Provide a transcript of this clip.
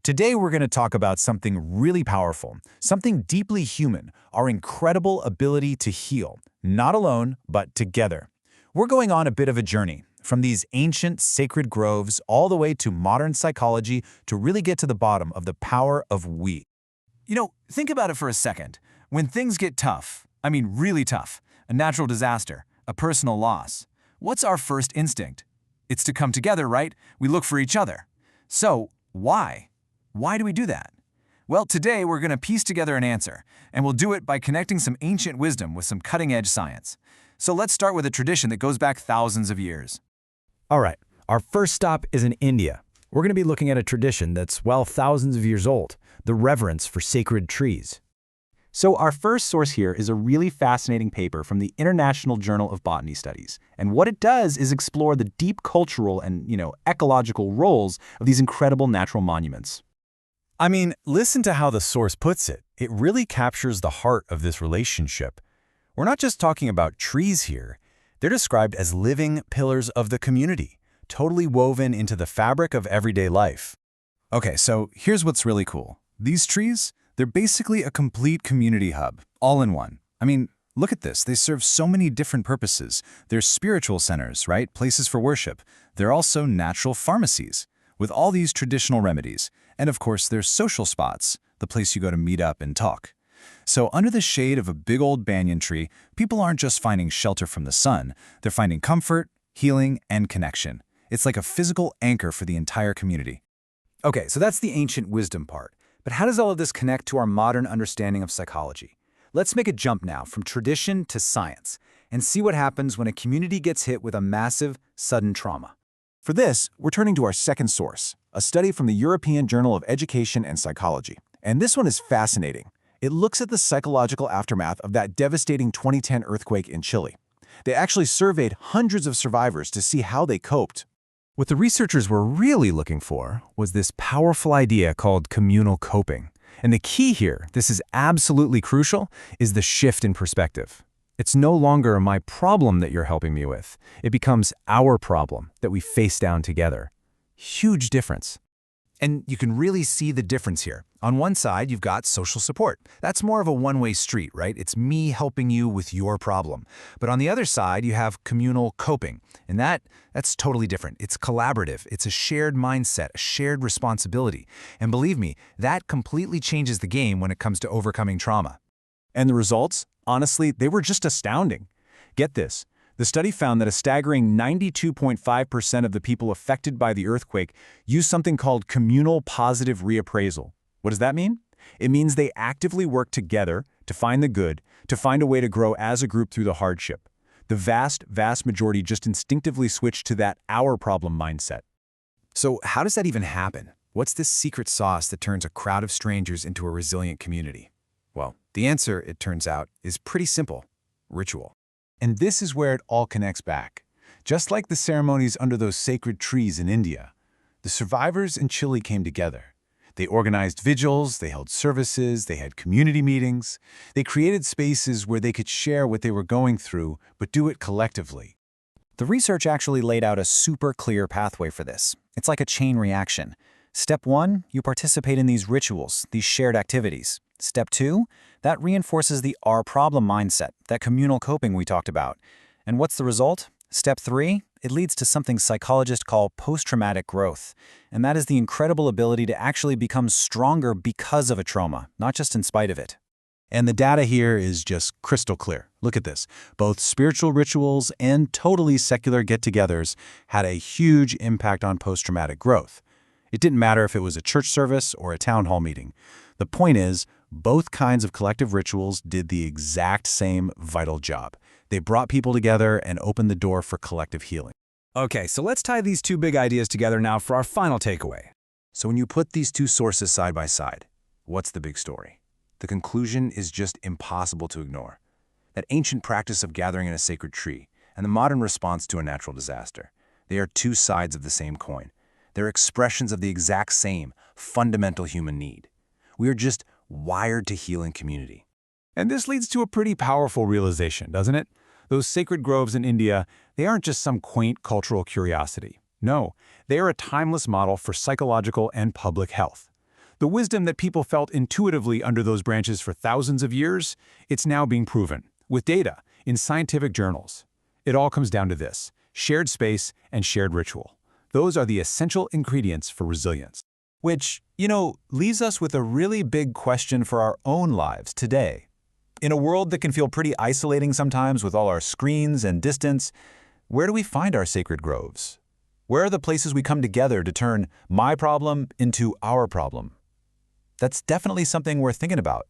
Today we're going to talk about something really powerful, something deeply human, our incredible ability to heal, not alone, but together. We're going on a bit of a journey, from these ancient sacred groves all the way to modern psychology to really get to the bottom of the power of we. Think about it for a second. When things get tough, I mean really tough, a natural disaster, a personal loss, what's our first instinct? It's to come together, right? We look for each other. So, why? Why do we do that? Well, today we're going to piece together an answer, and we'll do it by connecting some ancient wisdom with some cutting-edge science. So let's start with a tradition that goes back thousands of years. All right, our first stop is in India. We're going to be looking at a tradition that's, well, thousands of years old, the reverence for sacred trees. So our first source here is a really fascinating paper from the International Journal of Botany Studies. And what it does is explore the deep cultural and, ecological roles of these incredible natural monuments. I mean, listen to how the source puts it. It really captures the heart of this relationship. We're not just talking about trees here. They're described as living pillars of the community, totally woven into the fabric of everyday life. Okay, so here's what's really cool. These trees, they're basically a complete community hub, all in one. I mean, look at this. They serve so many different purposes. They're spiritual centers, right? Places for worship. They're also natural pharmacies, with all these traditional remedies. And of course, they're social spots, the place you go to meet up and talk. So under the shade of a big old banyan tree, people aren't just finding shelter from the sun. They're finding comfort, healing, and connection. It's like a physical anchor for the entire community. Okay, so that's the ancient wisdom part. But how does all of this connect to our modern understanding of psychology? Let's make a jump now from tradition to science and see what happens when a community gets hit with a massive, sudden trauma. For this, we're turning to our second source, a study from the European Journal of Education and Psychology. And this one is fascinating. It looks at the psychological aftermath of that devastating 2010 earthquake in Chile. They actually surveyed hundreds of survivors to see how they coped. What the researchers were really looking for was this powerful idea called communal coping. And the key here, this is absolutely crucial, is the shift in perspective. It's no longer my problem that you're helping me with. It becomes our problem that we face down together. Huge difference. And you can really see the difference here. On one side, you've got social support. That's more of a one-way street, right? It's me helping you with your problem. But on the other side, you have communal coping. And that's totally different. It's collaborative. It's a shared mindset, a shared responsibility. And believe me, that completely changes the game when it comes to overcoming trauma. And the results? Honestly, they were just astounding. Get this. The study found that a staggering 92.5% of the people affected by the earthquake used something called communal positive reappraisal. What does that mean? It means they actively work together to find the good, to find a way to grow as a group through the hardship. The vast majority just instinctively switched to that our problem mindset. So how does that even happen? What's this secret sauce that turns a crowd of strangers into a resilient community? Well, the answer, it turns out, is pretty simple: ritual. And this is where it all connects back. Just like the ceremonies under those sacred trees in India, the survivors in Chile came together. They organized vigils, they held services, they had community meetings. They created spaces where they could share what they were going through, but do it collectively. The research actually laid out a super clear pathway for this. It's like a chain reaction. Step 1, you participate in these rituals, these shared activities. Step 2, that reinforces the our problem mindset, that communal coping we talked about. And what's the result? Step 3, it leads to something psychologists call post-traumatic growth. And that is the incredible ability to actually become stronger because of a trauma, not just in spite of it. And the data here is just crystal clear. Look at this. Both spiritual rituals and totally secular get-togethers had a huge impact on post-traumatic growth. It didn't matter if it was a church service or a town hall meeting. The point is, both kinds of collective rituals did the exact same vital job. They brought people together and opened the door for collective healing. Okay, so let's tie these two big ideas together now for our final takeaway. So when you put these two sources side by side, what's the big story? The conclusion is just impossible to ignore. That ancient practice of gathering in a sacred tree and the modern response to a natural disaster, they are two sides of the same coin. They're expressions of the exact same fundamental human need. We are just wired to heal in community. And this leads to a pretty powerful realization, doesn't it? Those sacred groves in India, they aren't just some quaint cultural curiosity. No, they are a timeless model for psychological and public health. The wisdom that people felt intuitively under those branches for thousands of years, it's now being proven, with data, in scientific journals. It all comes down to this: shared space and shared ritual. Those are the essential ingredients for resilience. Which, leaves us with a really big question for our own lives today. In a world that can feel pretty isolating sometimes with all our screens and distance, where do we find our sacred groves? Where are the places we come together to turn my problem into our problem? That's definitely something we're thinking about.